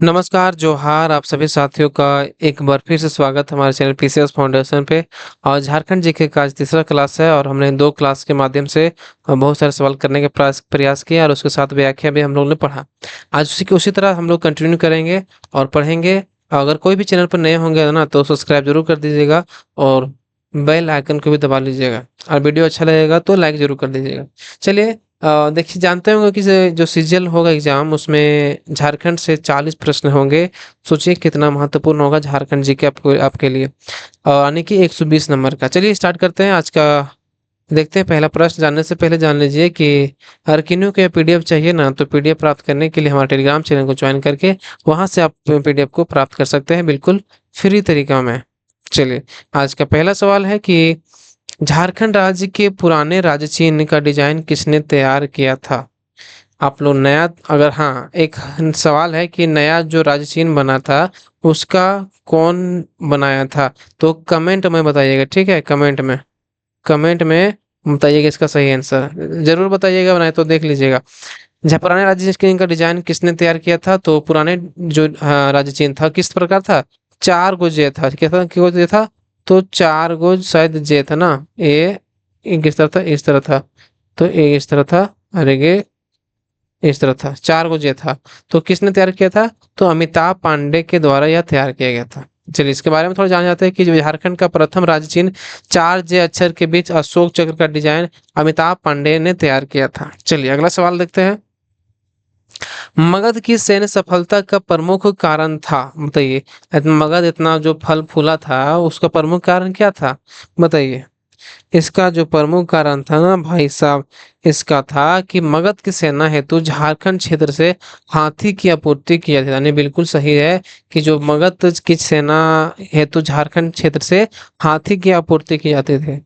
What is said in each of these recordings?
नमस्कार, जोहार आप सभी साथियों का एक बार फिर से स्वागत है हमारे चैनल पीसीएस फाउंडेशन पे। और झारखंड जीके का आज तीसरा क्लास है और हमने 2 क्लास के माध्यम से बहुत सारे सवाल करने के प्रयास किए और उसके साथ व्याख्या भी हम लोग ने पढ़ा। आज उसी तरह हम लोग कंटिन्यू करेंगे और पढ़ेंगे। अगर कोई भी चैनल पर नए होंगे ना तो सब्सक्राइब जरूर कर दीजिएगा और बेल आइकन को भी दबा लीजिएगा और वीडियो अच्छा लगेगा तो लाइक जरूर कर दीजिएगा। चलिए, देखिए जानते होंगे कि जो सीजीएल होगा एग्जाम उसमें झारखंड से 40 प्रश्न होंगे। सोचिए कितना महत्वपूर्ण होगा झारखंड जी के आपको आपके लिए, यानी कि 120 नंबर का। चलिए स्टार्ट करते हैं आज का। देखते हैं पहला प्रश्न। जानने से पहले जान लीजिए कि अगर किन्हीं को पीडीएफ चाहिए ना तो पीडीएफ प्राप्त करने के लिए हमारे टेलीग्राम चैनल को ज्वाइन करके वहां से आप पीडीएफ को प्राप्त कर सकते हैं बिल्कुल फ्री तरीका में। चलिए, आज का पहला सवाल है कि झारखंड राज्य के पुराने राज्य चिन्ह का डिजाइन किसने तैयार किया था? आप लोग नया, अगर हाँ, एक सवाल है कि नया जो राज्य चिन्ह बना था उसका कौन बनाया था? तो कमेंट में बताइएगा, ठीक है? कमेंट में बताइएगा इसका सही आंसर जरूर बताइएगा, बनाए तो देख लीजिएगा। जहाँ पुराने राज्य चिन्ह का डिजाइन किसने तैयार किया था? तो पुराने जो राज्य चिन्ह था किस प्रकार था? 4 गो जे था। क्या था? क्यों जे था? तो 4 गो शायद जे था ना। ए किस तरह था? इस तरह था। तो ए इस तरह था और ये इस तरह था। 4 गो जे था। तो किसने तैयार किया था? तो अमिताभ पांडे के द्वारा यह तैयार किया गया था। चलिए इसके बारे में थोड़ा जान जाते हैं कि जो झारखंड का प्रथम राज्य चिन्ह 4 जे अक्षर के बीच अशोक चक्र का डिजाइन अमिताभ पांडे ने तैयार किया था। चलिए अगला सवाल देखते हैं। मगध की सैन्य सफलता का प्रमुख कारण था? बताइए। मगध इतना जो फल फूला था उसका प्रमुख कारण क्या था? बताइए। इसका जो प्रमुख कारण था ना भाई साहब, इसका था कि मगध की सेना हेतु झारखंड क्षेत्र से हाथी की आपूर्ति की जाती थी। यानी बिल्कुल सही है कि जो मगध की सेना हेतु झारखंड क्षेत्र से हाथी की आपूर्ति की जाती थी।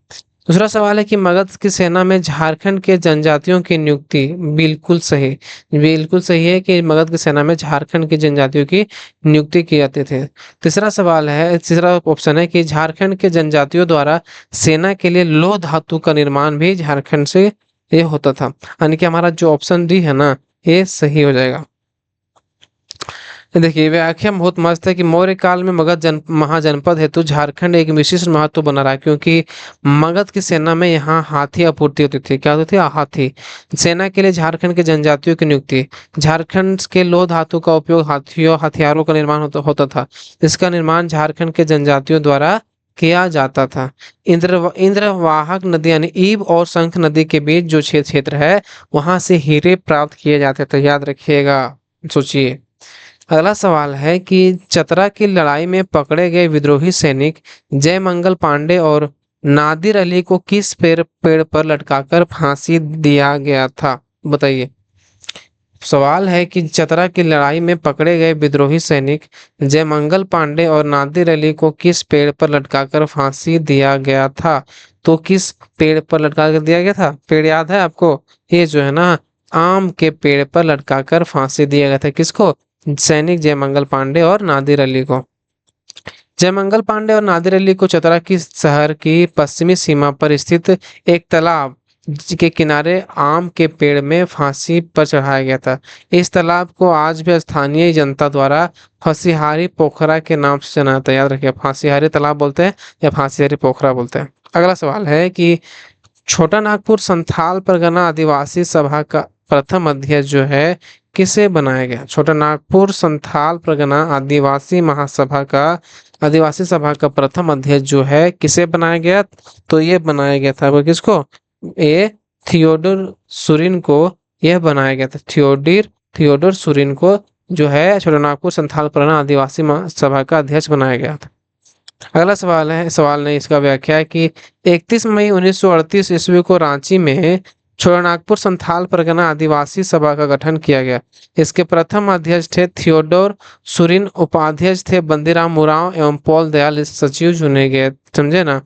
दूसरा सवाल है कि मगध की सेना में झारखंड के जनजातियों की नियुक्ति। बिल्कुल सही। बिल्कुल सही है कि मगध की सेना में झारखंड की जनजातियों की नियुक्ति की जाती थी। तीसरा ऑप्शन है कि झारखंड के जनजातियों द्वारा सेना के लिए लौह धातु का निर्माण भी झारखंड से ये होता था। यानी कि हमारा जो ऑप्शन डी है ना, ये सही हो जाएगा। देखिए व्याख्या बहुत मस्त है कि मौर्य काल में मगध महाजनपद हेतु झारखंड एक विशिष्ट महत्व बना रहा, क्योंकि मगध की सेना में यहाँ हाथी आपूर्ति होती थी। क्या होती थी? हाथी। सेना के लिए झारखंड के जनजातियों की नियुक्ति। झारखंड के लौह धातु का उपयोग हथियारों का निर्माण होता था। इसका निर्माण झारखंड के जनजातियों द्वारा किया जाता था। इंद्रवाहक नदी यानी ईब और शंख नदी के बीच जो क्षेत्र है वहां से हीरे प्राप्त किए जाते थे। याद रखिएगा। सोचिए। अगला सवाल है कि चतरा की लड़ाई में पकड़े गए विद्रोही सैनिक जयमंगल पांडे और नादिर अली को किस पेड़ पर लटकाकर फांसी दिया गया था? बताइए। सवाल है कि चतरा की लड़ाई में पकड़े गए विद्रोही सैनिक जयमंगल पांडे और नादिर अली को किस पेड़ पर लटकाकर फांसी दिया गया था? तो किस पेड़ पर लटका कर दिया गया था? पेड़ याद है आपको? ये जो है ना, आम के पेड़ पर लटकाकर फांसी दिया गया था। किसको? सैनिक जयमंगल पांडे और नादिर अली को। जयमंगल पांडे और नादिर अली को चतरा की शहर की पश्चिमी सीमा पर स्थित एक तालाब के किनारे आम के पेड़ में फांसी पर चढ़ाया गया था। इस तालाब को आज भी स्थानीय जनता द्वारा फंसीहारी पोखरा के नाम से जाना जाता है। याद रखिए, फांसीहारी तालाब बोलते हैं या फांसीहारी पोखरा बोलते हैं। अगला सवाल है कि छोटा नागपुर संथाल परगना आदिवासी सभा का प्रथम अध्यक्ष जो है किसे बनाया गया? छोटा नागपुर संथाल परगना आदिवासी सभा का प्रथम अध्यक्ष जो है किसे बनाया गया? तो ये बनाया गया था वो किसको? ये थियोडोर सुरिन को यह बनाया गया था। थियोडोर सुरिन को जो है छोटा नागपुर संथाल परगना आदिवासी सभा का अध्यक्ष बनाया गया था। अगला सवाल नहीं, इसका व्याख्या है कि 31 मई 1938 ईस्वी को रांची में छोटानागपुर संथाल परगना आदिवासी सभा का गठन किया गया। इसके प्रथम अध्यक्ष थे थियोडोर सुरिन, उपाध्यक्ष थे बंदीराम उरांव एवं पॉल दयाल इस सचिव चुने गए। समझे ना?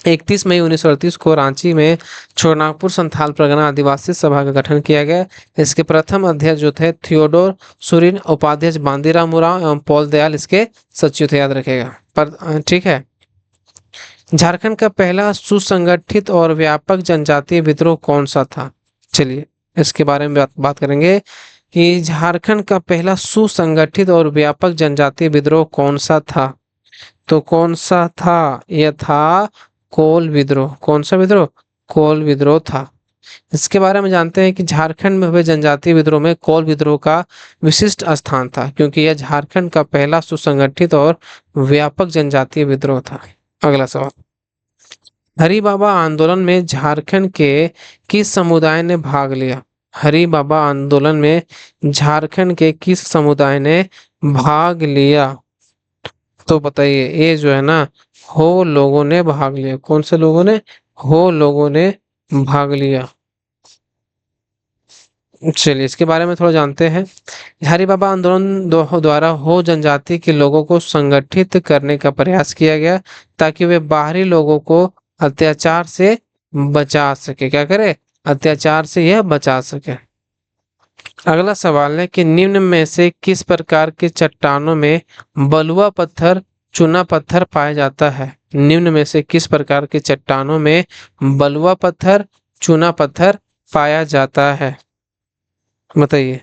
31 मई 1938 को रांची में छोटानागपुर संथाल परगना आदिवासी सभा का गठन किया गया। इसके प्रथम अध्यक्ष जो थे थियोडोर सुरिन, उपाध्यक्ष बांदीराम उरांव एवं पॉल दयाल इसके सचिव थे। याद रखेगा। पर ठीक है। झारखंड का पहला सुसंगठित और व्यापक जनजातीय विद्रोह कौन सा था? चलिए इसके बारे में बात करेंगे। कि झारखंड का पहला सुसंगठित और व्यापक जनजातीय विद्रोह कौन सा था? तो कौन सा था? यह था कोल विद्रोह। कौन सा विद्रोह? कोल विद्रोह था। इसके बारे में जानते हैं कि झारखंड में हुए जनजातीय विद्रोह में कोल विद्रोह का विशिष्ट स्थान था, क्योंकि यह झारखंड का पहला सुसंगठित और व्यापक जनजातीय विद्रोह था। अगला सवाल, हरि बाबा आंदोलन में झारखंड के किस समुदाय ने भाग लिया? हरि बाबा आंदोलन में झारखंड के किस समुदाय ने भाग लिया? तो बताइए, ये जो है ना, हो लोगों ने भाग लिया। कौन से लोगों ने? हो लोगों ने भाग लिया। चलिए इसके बारे में थोड़ा जानते हैं। हरि बाबा आंदोलन द्वारा हो जनजाति के लोगों को संगठित करने का प्रयास किया गया, ताकि वे बाहरी लोगों को अत्याचार से बचा सके। क्या करे? अत्याचार से यह बचा सके। अगला सवाल है कि निम्न में से किस प्रकार के चट्टानों में बलुआ पत्थर, चूना पत्थर पाया जाता है? निम्न में से किस प्रकार के चट्टानों में बलुआ पत्थर, चूना पत्थर पाया जाता है? बताइए।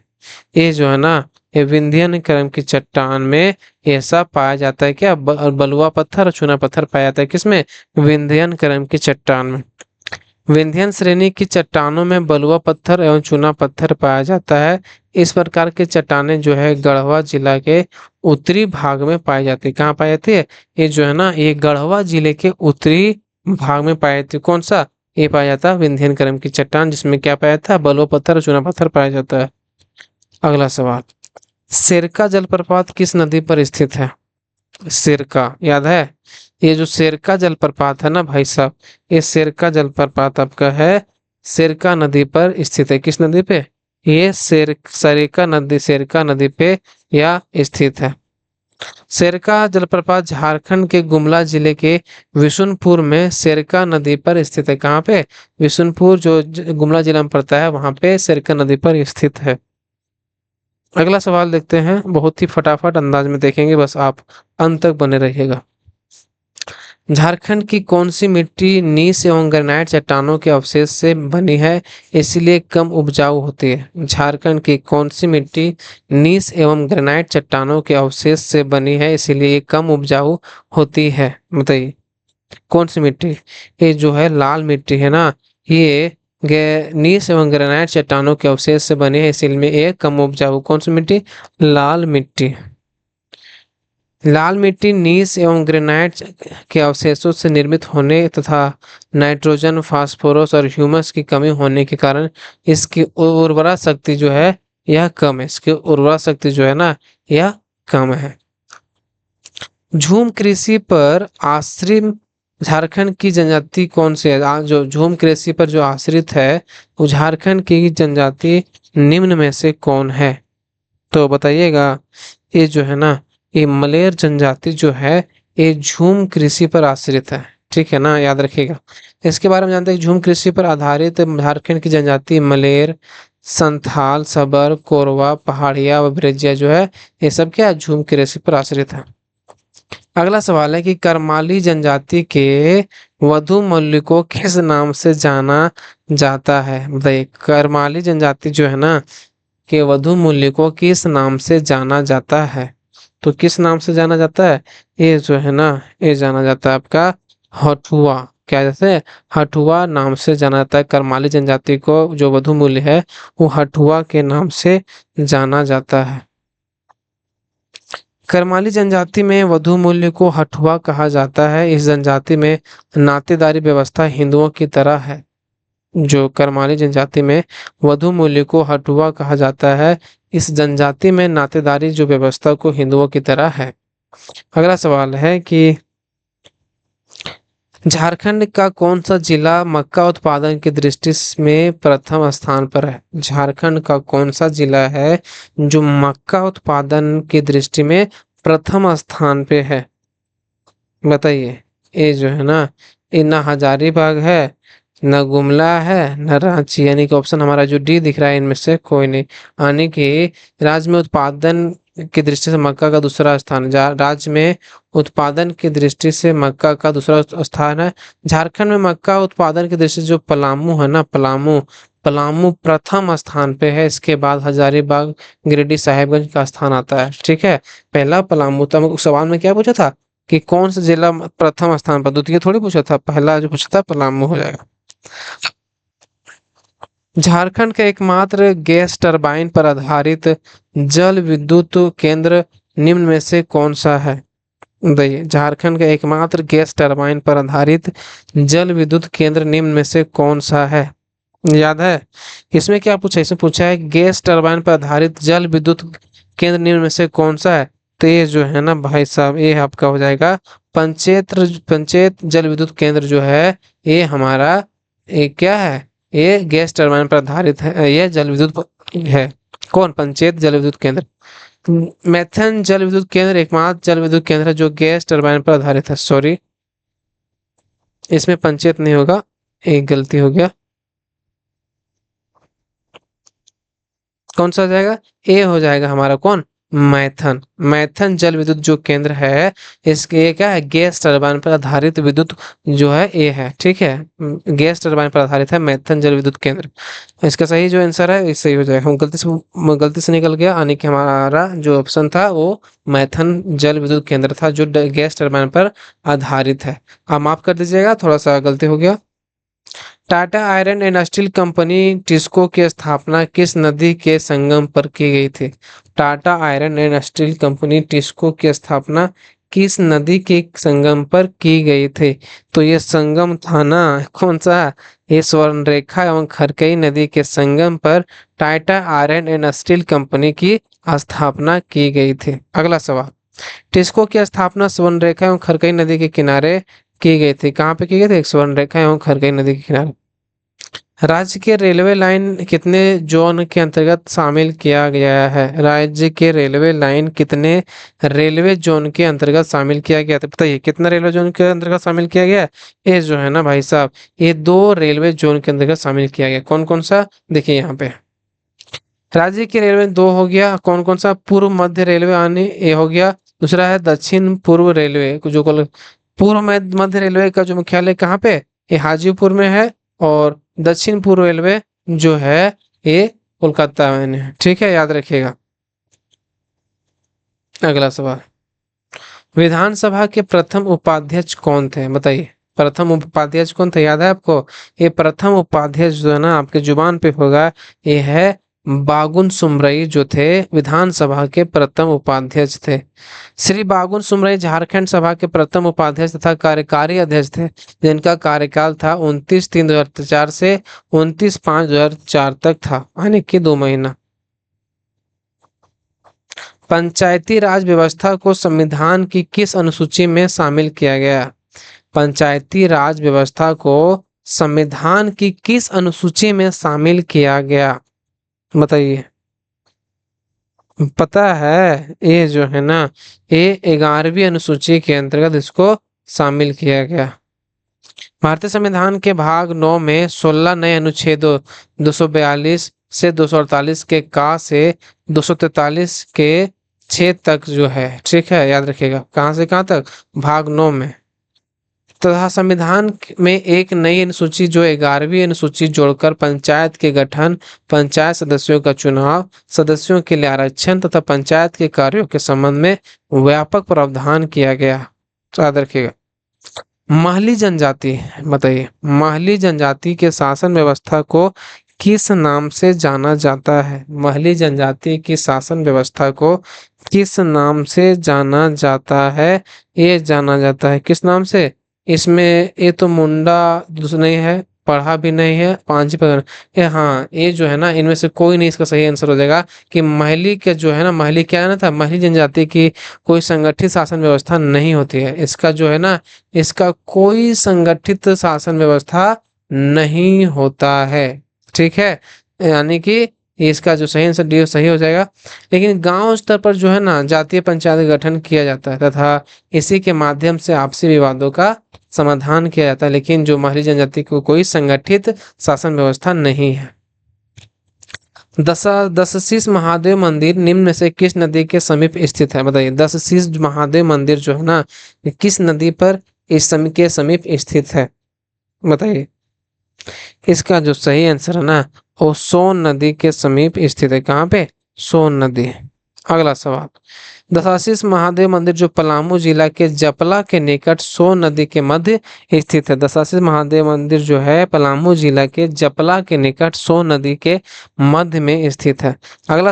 ये जो है ना, ये विंध्यन क्रम की चट्टान में ऐसा पाया जाता है। क्या? बलुआ पत्थर और चूना पत्थर पाया जाता है। किसमें? विंध्यन क्रम की चट्टान में। विंध्यन श्रेणी की चट्टानों में बलुआ पत्थर एवं चूना पत्थर पाया जाता है। इस प्रकार की चट्टानें जो है गढ़वा जिला के उत्तरी भाग में पाई जाती है। कहाँ पाई जाती है? ये जो है ना, ये गढ़वा जिले के उत्तरी भाग में पाई जाती है। कौन सा? ये पाया जाता है विंध्यन क्रम की चट्टान, जिसमें क्या पाया जाता है? बलुआ पत्थर और चूना पत्थर पाया जाता है। अगला सवाल, सिरका जलप्रपात किस नदी पर स्थित है? सिरका याद है? ये जो सिरका जलप्रपात है ना भाई साहब, ये सिरका जलप्रपात आपका है सिरका नदी पर स्थित है। किस नदी पे? ये सिरका नदी पे यह स्थित है। सिरका जलप्रपात झारखंड के गुमला जिले के विशुनपुर में सिरका नदी पर स्थित है। कहाँ पे? विशुनपुर जो गुमला जिला में पड़ता है, वहां पे सिरका नदी पर स्थित है। अगला सवाल देखते हैं, बहुत ही फटाफट अंदाज में देखेंगे, बस आप अंत तक बने रहिएगा। झारखंड की कौन सी मिट्टी नीस एवं ग्रेनाइट चट्टानों के अवशेष से बनी है, इसलिए कम उपजाऊ होती है? झारखंड की कौन सी मिट्टी नीस एवं ग्रेनाइट चट्टानों के अवशेष से बनी है, इसलिए कम उपजाऊ होती है? बताइए कौन सी मिट्टी? ये जो है लाल मिट्टी है ना, ये नीस एवं ग्रेनाइट चट्टानों के अवशेष से बनी है, इसलिए ये कम उपजाऊ। कौन सी मिट्टी? लाल मिट्टी। लाल मिट्टी नीस एवं ग्रेनाइट के अवशेषों से निर्मित होने तथा नाइट्रोजन, फास्फोरस और ह्यूमस की कमी होने के कारण इसकी उर्वरा शक्ति जो है यह कम है। इसकी उर्वरा शक्ति जो है ना, यह कम है। झूम कृषि पर आश्रित झारखंड की जनजाति कौन सी है? जो झूम कृषि पर जो आश्रित है, वो झारखंड की जनजाति निम्न में से कौन है? तो बताइएगा। ये जो है ना, ये मलेर जनजाति जो है, ये झूम कृषि पर आश्रित है। ठीक है ना, याद रखिएगा। इसके बारे में जानते हैं, झूम कृषि पर आधारित झारखंड की जनजाति मलेर, संथाल, सबर, कोरवा, पहाड़िया व ब्रजिया जो है, ये सब क्या? झूम कृषि पर आश्रित है। अगला सवाल है कि करमाली जनजाति के वधु मूल्य को किस नाम से जाना जाता है? बताइए, करमाली जनजाति जो है ना, के वधु मूल्य को किस नाम से जाना जाता है? तो किस नाम से जाना जाता है? ये जो है ना, ये जाना जाता है आपका हठुआ। क्या जैसे? हठुआ नाम से जाना जाता है। करमाली जनजाति को जो वधु मूल्य है, वो हठुआ के नाम से जाना जाता है। करमाली जनजाति में वधु मूल्य को हठुआ कहा जाता है। इस जनजाति में नातेदारी व्यवस्था हिंदुओं की तरह है। जो करमाली जनजाति में वधु मूल्य को हठुआ कहा जाता है, इस जनजाति में नातेदारी जो व्यवस्था को हिंदुओं की तरह है। अगला सवाल है कि झारखंड का कौन सा जिला मक्का उत्पादन की दृष्टि में प्रथम स्थान पर है? झारखंड का कौन सा जिला है जो मक्का उत्पादन की दृष्टि में प्रथम स्थान पे है? बताइए। ये जो है ना, ये ना हजारीबाग है, न गुमला है, न रांची, यानी कि ऑप्शन हमारा जो डी दिख रहा है इनमें से कोई नहीं। यानी कि राज्य में उत्पादन की दृष्टि से मक्का का दूसरा स्थान, राज्य में उत्पादन की दृष्टि से मक्का का दूसरा स्थान है। झारखंड में मक्का उत्पादन की दृष्टि से जो पलामू है ना, पलामू पलामू प्रथम स्थान पे है, इसके बाद हजारीबाग, गिरिडीह, साहिबगंज का स्थान आता है। ठीक है, पहला पलामू। तो हमको सवाल में क्या पूछा था कि कौन सा जिला प्रथम स्थान पर, द्वितीय थोड़ी पूछा था, पहला जो पूछा था पलामू हो जाएगा। झारखंड का एकमात्र गैस टरबाइन पर आधारित जल विद्युत केंद्र निम्न में से कौन सा है? बताइए, झारखंड का एकमात्र गैस टरबाइन पर आधारित जल विद्युत केंद्र निम्न में से कौन सा है? याद है? इसमें क्या पूछा, इसमें पूछा है गैस टरबाइन पर आधारित जल विद्युत केंद्र निम्न में से कौन सा है। तो ये जो है ना भाई साहब, ये आपका हो जाएगा पंचेत जल विद्युत केंद्र जो है, ये हमारा, ये क्या है, ये गैस टरबाइन पर आधारित है, ये जल विद्युत है। कौन? पंचेत जल विद्युत केंद्र। मैथन जल विद्युत केंद्र एकमात्र जल विद्युत केंद्र है जो गैस टरबाइन पर आधारित है। सॉरी, इसमें पंचेत नहीं होगा, एक गलती हो गया। कौन सा हो जाएगा? ए हो जाएगा हमारा। कौन? मैथन। मैथन जल विद्युत जो केंद्र है, इसके ये क्या है, गैस टरबाइन पर आधारित विद्युत जो है ये है। ठीक है, गैस टरबाइन पर आधारित है मैथन जल विद्युत केंद्र। इसका सही जो आंसर है, सही हो जाएगा। हम गलती से निकल गया, यानी कि हमारा जो ऑप्शन था वो मैथन जल विद्युत केंद्र था जो गैस टरबाइन पर आधारित है। आप माफ कर दीजिएगा, थोड़ा सा गलती हो गया। Tata iron and steel company TISCO की स्थापना किस नदी के संगम पर की गई थी? Tata iron and steel company TISCO की स्थापना किस नदी के संगम पर की गई थी? तो ये संगम था ना, कौन सा? ये स्वर्णरेखा एवं खरकई नदी के संगम पर Tata iron and steel company की स्थापना की गई थी। अगला सवाल, टिस्को की स्थापना स्वर्णरेखा एवं खरकई नदी के किनारे की गई थी। कहाँ पे की गई थी? स्वर्णरेखा एवं खरकई नदी के किनारे। राज्य के रेलवे लाइन कितने जोन के अंतर्गत शामिल किया गया है? राज्य के रेलवे लाइन कितने रेलवे जोन के अंतर्गत शामिल किया गया था? बताइए, कितना रेलवे जोन के अंतर्गत शामिल किया गया है? ये जो है ना भाई साहब, ये 2 रेलवे जोन के अंतर्गत शामिल किया गया। कौन कौन सा? देखिए यहाँ पे राज्य के रेलवे 2 हो गया। कौन कौन सा? पूर्व मध्य रेलवे आने ये हो गया। दूसरा है दक्षिण पूर्व रेलवे, जो पूर्व मध्य रेलवे का जो मुख्यालय कहाँ पे? ये हाजीपुर में है। और दक्षिण पूर्व रेलवे जो है ये कोलकाता में है। ठीक है, याद रखिएगा। अगला सवाल, विधानसभा के प्रथम उपाध्यक्ष कौन थे? बताइए, प्रथम उपाध्यक्ष कौन थे? याद है आपको? ये प्रथम उपाध्यक्ष जो है ना आपके जुबान पे होगा, ये है बागुन सुमरई, जो थे विधानसभा के प्रथम उपाध्यक्ष थे। श्री बागुन सुमरई झारखंड सभा के प्रथम उपाध्यक्ष तथा कार्यकारी अध्यक्ष थे, जिनका कार्यकाल था 29/3/2004 से 29/5/2004 तक था, यानी कि 2 महीना। पंचायती राज व्यवस्था को संविधान की किस अनुसूची में शामिल किया गया? पंचायती राज व्यवस्था को संविधान की किस अनुसूची में शामिल किया गया? बताइए, पता है? ये जो है ना, ये 11वीं अनुसूची के अंतर्गत इसको शामिल किया गया। भारतीय संविधान के भाग 9 में 16 नए अनुच्छेदों 242 से 248 के का से 243 के 6 तक जो है, ठीक है, याद रखिएगा, कहाँ से कहाँ तक? भाग 9 में। तथा संविधान में एक नई अनुसूची जो 11वीं अनुसूची जोड़कर पंचायत के गठन, पंचायत सदस्यों का चुनाव, सदस्यों के लिए आरक्षण तथा पंचायत के कार्यों के संबंध में व्यापक प्रावधान किया गया। तो याद रखिएगा। महली जनजाति, बताइए, महली जनजाति के शासन व्यवस्था को किस नाम से जाना जाता है? महली जनजाति की शासन व्यवस्था को किस नाम से जाना जाता है? ये जाना जाता है किस नाम से? इसमें ये तो मुंडा दूसरा नहीं है, पढ़ा भी नहीं है, पांची पर ये, हाँ, ये जो है ना, इनमें से कोई नहीं इसका सही आंसर हो जाएगा कि महली के जो है ना, महली क्या है ना था, महली जनजाति की कोई संगठित शासन व्यवस्था नहीं होती है। इसका जो है ना, इसका कोई संगठित शासन व्यवस्था नहीं होता है। ठीक है, यानी कि इसका जो सही आंसर डी सही हो जाएगा। लेकिन गांव स्तर पर जो है ना, जातीय पंचायत का गठन किया जाता है तथा इसी के माध्यम से आपसी विवादों का समाधान किया जाता है। लेकिन जो महली जनजाति को कोई संगठित शासन व्यवस्था नहीं है। दशशीष महादेव मंदिर निम्न में से किस नदी के समीप स्थित है? बताइए, दशशीष महादेव मंदिर जो है ना, किस नदी पर इस समय के समीप स्थित है? बताइए, इसका जो सही आंसर है ना, वो सोन नदी के समीप स्थित है। कहाँ पे? सोन नदी। अगला सवाल, दशाशीष महादेव मंदिर जो पलामू जिला के जपला के निकट सोन नदी के मध्य स्थित है। दशाशीष महादेव मंदिर जो है पलामू जिला के जपला के निकट सोन नदी के मध्य में स्थित है। अगला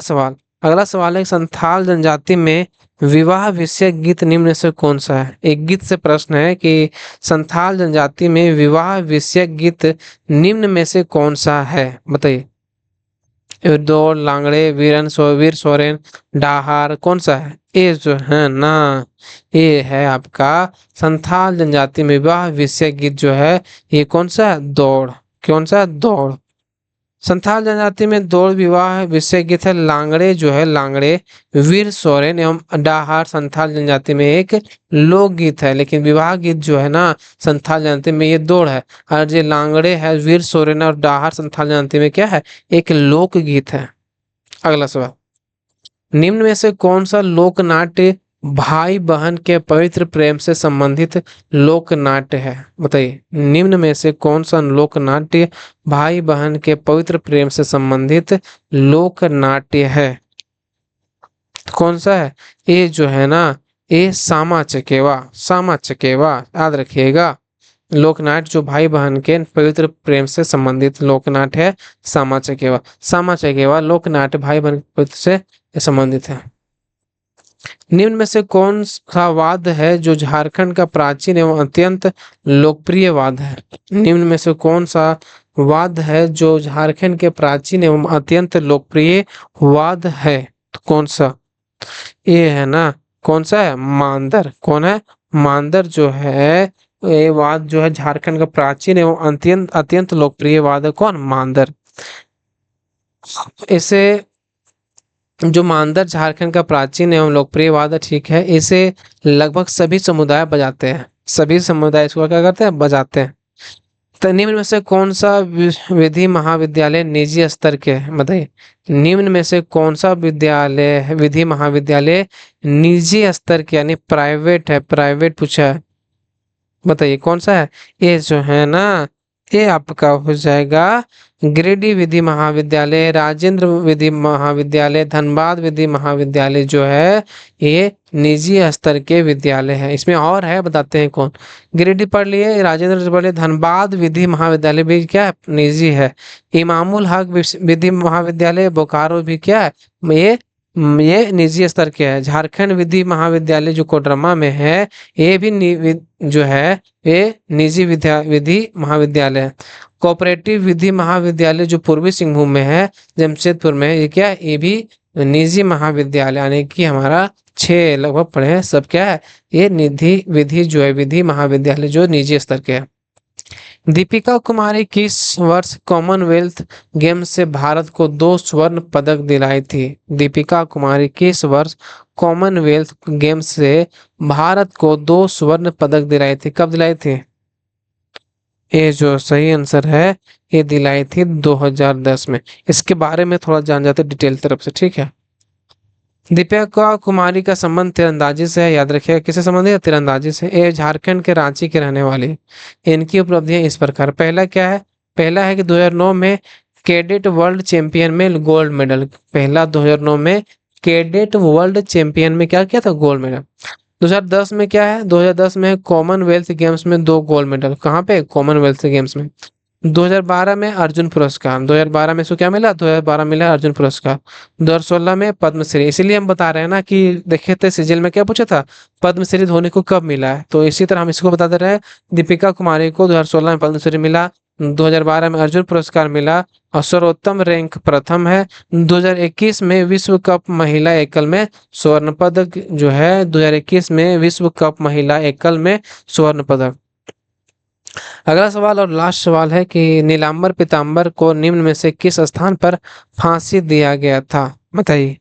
सवाल है, संथाल जनजाति में विवाह विषयक गीत निम्न में से कौन सा है? एक गीत से प्रश्न है कि संथाल जनजाति में विवाह विषयक गीत निम्न में से कौन सा है, बताइए। दौड़, लांगड़े, वीर सोरेन, डाहार, कौन सा है? ये जो है ना, ये है आपका संथाल जनजाति में विवाह विषय गीत जो है, ये कौन सा है? दौड़। कौन सा है? दौड़। संथाल जनजाति में दौड़ विवाह विषय गीत है लांगड़े जो है, लांगड़े, वीर सोरेन एवं डाहार संथाल जनजाति में एक लोकगीत है। लेकिन विवाह गीत जो है ना संथाल जनजाति में ये दौड़ है, और जो लांगड़े है, वीर सोरेन और डाहार संथाल जनजाति में क्या है? एक लोकगीत है। अगला सवाल, निम्न में से कौन सा लोकनाट्य भाई बहन के पवित्र प्रेम से संबंधित लोकनाट्य है? बताइए, निम्न में से कौन सा लोकनाट्य भाई बहन के पवित्र प्रेम से संबंधित लोकनाट्य है? कौन सा है? ये जो है ना, ये सामा चकेवा। सामा चकेवा याद रखिएगा। लोकनाट्य जो भाई बहन के पवित्र प्रेम से संबंधित लोकनाट्य है सामा चकेवा। सामा चकेवा लोकनाट्य भाई बहन के पवित्र से संबंधित है। निम्न में से कौन सा वाद है जो झारखंड का प्राचीन एवं अत्यंत लोकप्रिय वाद है? निम्न में से कौन सा वाद है जो झारखंड के प्राचीन एवं अत्यंत लोकप्रिय वाद है? तो कौन सा? ये है ना, कौन सा है? मांदर। कौन है? मांदर जो है, ये वाद जो है झारखंड का प्राचीन एवं अत्यंत अत्यंत लोकप्रिय वाद है। कौन? मांदर। इसे जो मांदर झारखंड का प्राचीन एवं लोकप्रिय वाद है, ठीक है, इसे लगभग सभी समुदाय बजाते हैं। सभी समुदाय इसको क्या करते हैं? बजाते हैं। तो निम्न में से कौन सा विधि महाविद्यालय निजी स्तर के है? बताइए, निम्न में से कौन सा विद्यालय विधि महाविद्यालय निजी स्तर के यानी प्राइवेट है? प्राइवेट पूछा है, बताइए कौन सा है? ये जो है ना, ये आपका हो जाएगा गिरिडीह विधि महाविद्यालय, राजेंद्र विधि महाविद्यालय, धनबाद विधि महाविद्यालय जो है ये निजी स्तर के विद्यालय है। इसमें और है, बताते हैं कौन। गिरिडीह पढ़ लिए, राजेंद्र पढ़ लिए, धनबाद विधि महाविद्यालय भी क्या है? निजी है। इमामुल हक विधि महाविद्यालय बोकारो भी क्या है? ये निजी स्तर के है। झारखंड विधि महाविद्यालय जो कोडरमा में है, ये भी जो है ये निजी विधि महाविद्यालय है। कोऑपरेटिव विधि महाविद्यालय जो पूर्वी सिंहभूम में है, जमशेदपुर में, ये क्या है? ये भी निजी महाविद्यालय, यानी कि हमारा 6 लगभग पढ़े हैं सब क्या है? ये निधि विधि जो है विधि महाविद्यालय जो निजी स्तर के है। दीपिका कुमारी किस वर्ष कॉमनवेल्थ गेम्स से भारत को 2 स्वर्ण पदक दिलाई थी? दीपिका कुमारी किस वर्ष कॉमनवेल्थ गेम्स से भारत को 2 स्वर्ण पदक दिलाई थी? कब दिलाई थी? ये जो सही आंसर है, ये दिलाई थी 2010 में। इसके बारे में थोड़ा जान जाते डिटेल तरफ से, ठीक है। दीपिका कुमारी का संबंध तीरंदाजी से है, याद रखिएगा। किससे संबंध है? तीरंदाजी से। ये झारखंड के रांची के रहने वाली। इनकी उपलब्धियां इस प्रकार, पहला क्या है? पहला है कि 2009 में कैडेट वर्ल्ड चैंपियन में गोल्ड मेडल। पहला 2009 में कैडेट वर्ल्ड चैंपियन में क्या किया था? Gold medal. 2010 में क्या है? 2010 में कॉमनवेल्थ गेम्स में 2 गोल्ड मेडल। कहाँ पे? कॉमनवेल्थ गेम्स में। 2012 में अर्जुन पुरस्कार। 2012 में इसको क्या मिला? 2012 मिला अर्जुन पुरस्कार। 2016 में पद्मश्री। इसीलिए हम बता रहे हैं ना कि देखे थे सिजिल में क्या पूछा था, पद्मश्री धोनी को कब मिला है। तो इसी तरह हम इसको बता दे रहे हैं, दीपिका कुमारी को 2016 में पद्मश्री मिला, 2012 में अर्जुन पुरस्कार मिला, और सर्वोत्तम रैंक प्रथम है। 2021 में विश्व कप महिला एकल में स्वर्ण पदक जो है, 2021 में विश्व कप महिला एकल में स्वर्ण पदक। अगला सवाल और लास्ट सवाल है कि नीलांबर पीताम्बर को निम्न में से किस स्थान पर फांसी दिया गया था? बताइए,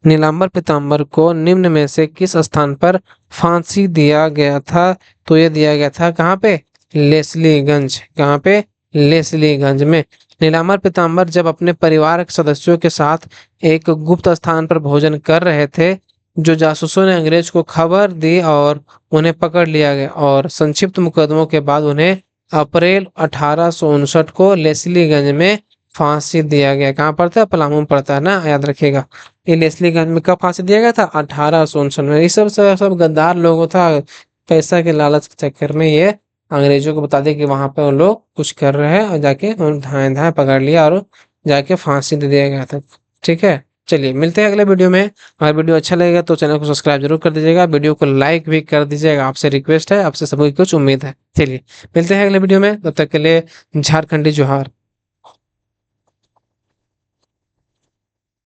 नीलांबर पीताम्बर को निम्न में से किस स्थान पर फांसी दिया गया था? तो ये दिया गया था कहाँ पे? लेस्लीगंज। कहाँ पे? लेस्लीगंज में। नीलांबर पीताम्बर जब अपने परिवार के सदस्यों के साथ एक गुप्त स्थान पर भोजन कर रहे थे, जो जासूसों ने अंग्रेज को खबर दी और उन्हें पकड़ लिया गया, और संक्षिप्त मुकदमों के बाद उन्हें अप्रैल 1859 को लेस्लीगंज में फांसी दिया गया। कहाँ पड़ता है? पलामू में पड़ता है ना, याद रखिएगा। ये लेस्लीगंज में कब फांसी दिया गया था? 1859 में। ये सब गद्दार लोगों था। पैसा के लालच के चक्कर में ये अंग्रेजों को बता दिया कि वहां पे वो लोग कुछ कर रहे हैं, और जाके धाए धाए पकड़ लिया और जाके फांसी दे दिया गया था। ठीक है, चलिए मिलते हैं अगले वीडियो में। अगर वीडियो अच्छा लगेगा तो चैनल को सब्सक्राइब जरूर कर दीजिएगा, वीडियो को लाइक भी कर दीजिएगा, आपसे रिक्वेस्ट है, आपसे सभी कुछ उम्मीद है। चलिए मिलते हैं अगले वीडियो में, तब तक के लिए झारखंडी जोहार।